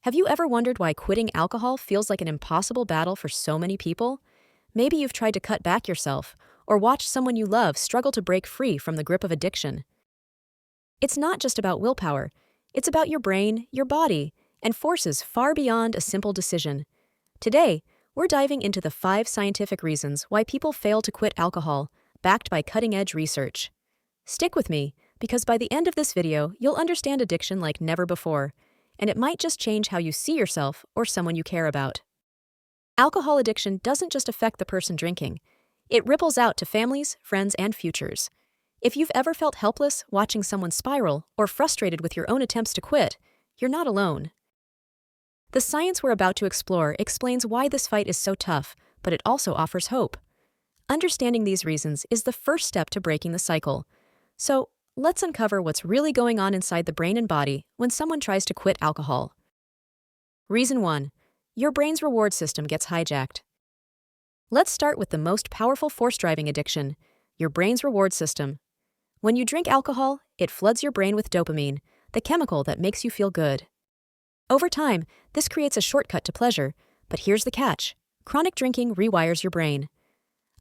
Have you ever wondered why quitting alcohol feels like an impossible battle for so many people? Maybe you've tried to cut back yourself, or watched someone you love struggle to break free from the grip of addiction. It's not just about willpower, it's about your brain, your body, and forces far beyond a simple decision. Today, we're diving into the 5 scientific reasons why people fail to quit alcohol, backed by cutting-edge research. Stick with me, because by the end of this video, you'll understand addiction like never before, and it might just change how you see yourself or someone you care about. Alcohol addiction doesn't just affect the person drinking. It ripples out to families, friends, and futures. If you've ever felt helpless watching someone spiral or frustrated with your own attempts to quit, you're not alone. The science we're about to explore explains why this fight is so tough, but it also offers hope. Understanding these reasons is the first step to breaking the cycle. So, let's uncover what's really going on inside the brain and body when someone tries to quit alcohol. Reason 1. Your brain's reward system gets hijacked. Let's start with the most powerful force driving addiction, your brain's reward system. When you drink alcohol, it floods your brain with dopamine, the chemical that makes you feel good. Over time, this creates a shortcut to pleasure, but here's the catch. Chronic drinking rewires your brain.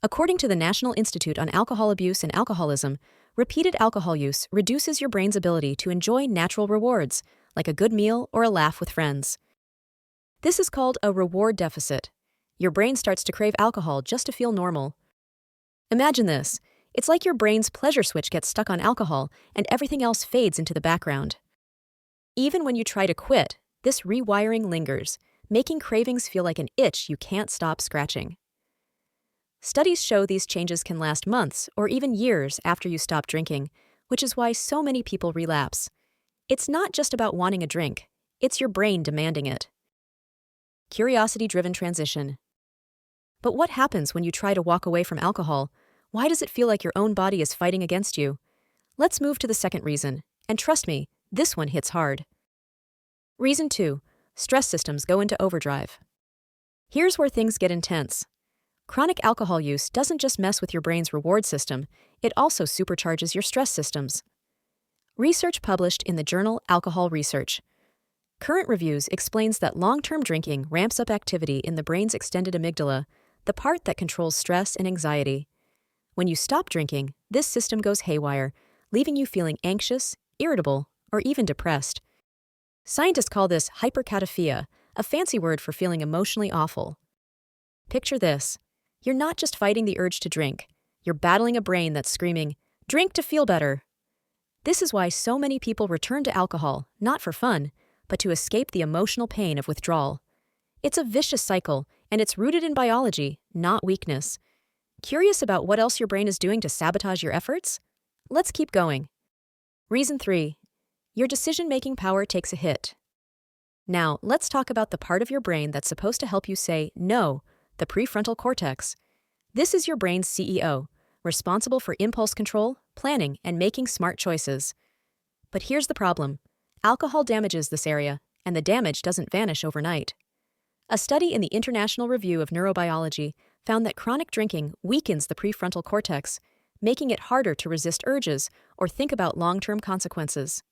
According to the National Institute on Alcohol Abuse and Alcoholism, repeated alcohol use reduces your brain's ability to enjoy natural rewards, like a good meal or a laugh with friends. This is called a reward deficit. Your brain starts to crave alcohol just to feel normal. Imagine this. It's like your brain's pleasure switch gets stuck on alcohol and everything else fades into the background. Even when you try to quit, this rewiring lingers, making cravings feel like an itch you can't stop scratching. Studies show these changes can last months or even years after you stop drinking, which is why so many people relapse. It's not just about wanting a drink, it's your brain demanding it. Curiosity-driven transition. But what happens when you try to walk away from alcohol? Why does it feel like your own body is fighting against you? Let's move to the second reason, and trust me, this one hits hard. Reason 2. Stress systems go into overdrive. Here's where things get intense. Chronic alcohol use doesn't just mess with your brain's reward system, it also supercharges your stress systems. Research published in the journal Alcohol Research. Current Reviews explains that long-term drinking ramps up activity in the brain's extended amygdala, the part that controls stress and anxiety. When you stop drinking, this system goes haywire, leaving you feeling anxious, irritable, or even depressed. Scientists call this hyperkataphia, a fancy word for feeling emotionally awful. Picture this. You're not just fighting the urge to drink, you're battling a brain that's screaming, "Drink to feel better." This is why so many people return to alcohol, not for fun, but to escape the emotional pain of withdrawal. It's a vicious cycle, and it's rooted in biology, not weakness. Curious about what else your brain is doing to sabotage your efforts? Let's keep going. Reason 3. Your decision-making power takes a hit. Now, let's talk about the part of your brain that's supposed to help you say no, the prefrontal cortex. This is your brain's CEO, responsible for impulse control, planning, and making smart choices. But here's the problem. Alcohol damages this area, and the damage doesn't vanish overnight. A study in the International Review of Neurobiology found that chronic drinking weakens the prefrontal cortex, making it harder to resist urges or think about long-term consequences.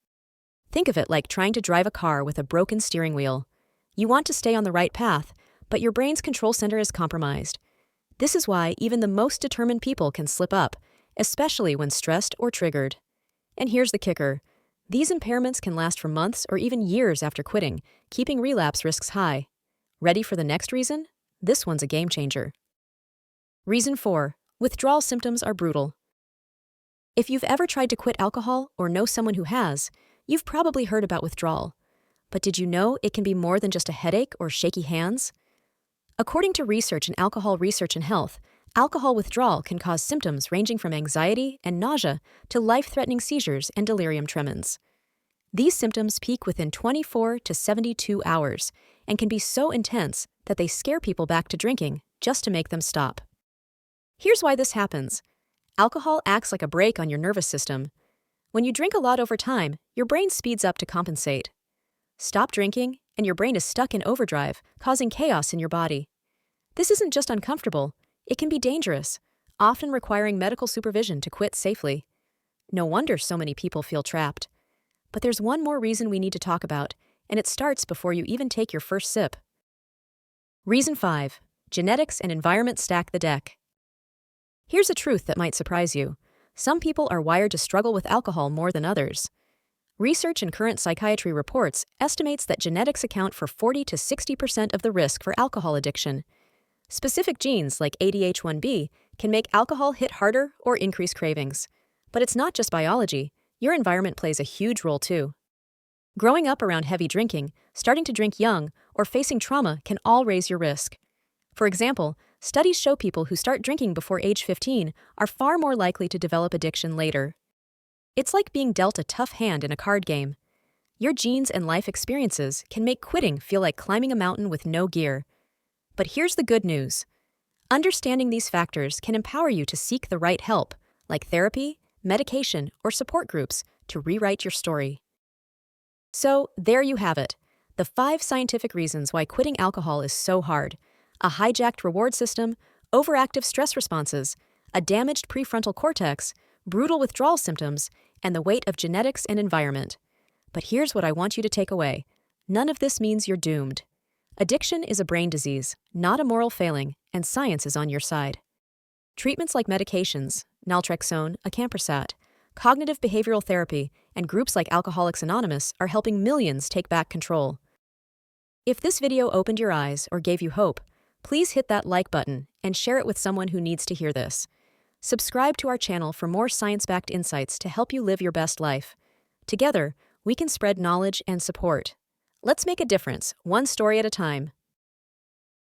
Think of it like trying to drive a car with a broken steering wheel. You want to stay on the right path, but your brain's control center is compromised. This is why even the most determined people can slip up, especially when stressed or triggered. And here's the kicker. These impairments can last for months or even years after quitting, keeping relapse risks high. Ready for the next reason? This one's a game changer. Reason 4. Withdrawal symptoms are brutal. If you've ever tried to quit alcohol or know someone who has, you've probably heard about withdrawal. But did you know it can be more than just a headache or shaky hands? According to research in Alcohol Research and Health, alcohol withdrawal can cause symptoms ranging from anxiety and nausea to life-threatening seizures and delirium tremens. These symptoms peak within 24 to 72 hours and can be so intense that they scare people back to drinking just to make them stop. Here's why this happens. Alcohol acts like a brake on your nervous system. When you drink a lot over time, your brain speeds up to compensate. Stop drinking, and your brain is stuck in overdrive, causing chaos in your body. This isn't just uncomfortable, it can be dangerous, often requiring medical supervision to quit safely. No wonder so many people feel trapped. But there's one more reason we need to talk about, and it starts before you even take your first sip. Reason 5. Genetics and environment stack the deck. Here's a truth that might surprise you. Some people are wired to struggle with alcohol more than others. Research in current psychiatry reports estimates that genetics account for 40 to 60% of the risk for alcohol addiction. Specific genes like ADH1B can make alcohol hit harder or increase cravings. But it's not just biology. Your environment plays a huge role too. Growing up around heavy drinking, starting to drink young, or facing trauma can all raise your risk. For example, studies show people who start drinking before age 15 are far more likely to develop addiction later. It's like being dealt a tough hand in a card game. Your genes and life experiences can make quitting feel like climbing a mountain with no gear. But here's the good news. Understanding these factors can empower you to seek the right help, like therapy, medication, or support groups, to rewrite your story. So, there you have it. The 5 scientific reasons why quitting alcohol is so hard. A hijacked reward system, overactive stress responses, a damaged prefrontal cortex, brutal withdrawal symptoms, and the weight of genetics and environment. But here's what I want you to take away. None of this means you're doomed. Addiction is a brain disease, not a moral failing, and science is on your side. Treatments like medications, naltrexone, acamprosate, cognitive behavioral therapy, and groups like Alcoholics Anonymous are helping millions take back control. If this video opened your eyes or gave you hope, please hit that like button and share it with someone who needs to hear this. Subscribe to our channel for more science-backed insights to help you live your best life. Together, we can spread knowledge and support. Let's make a difference, one story at a time.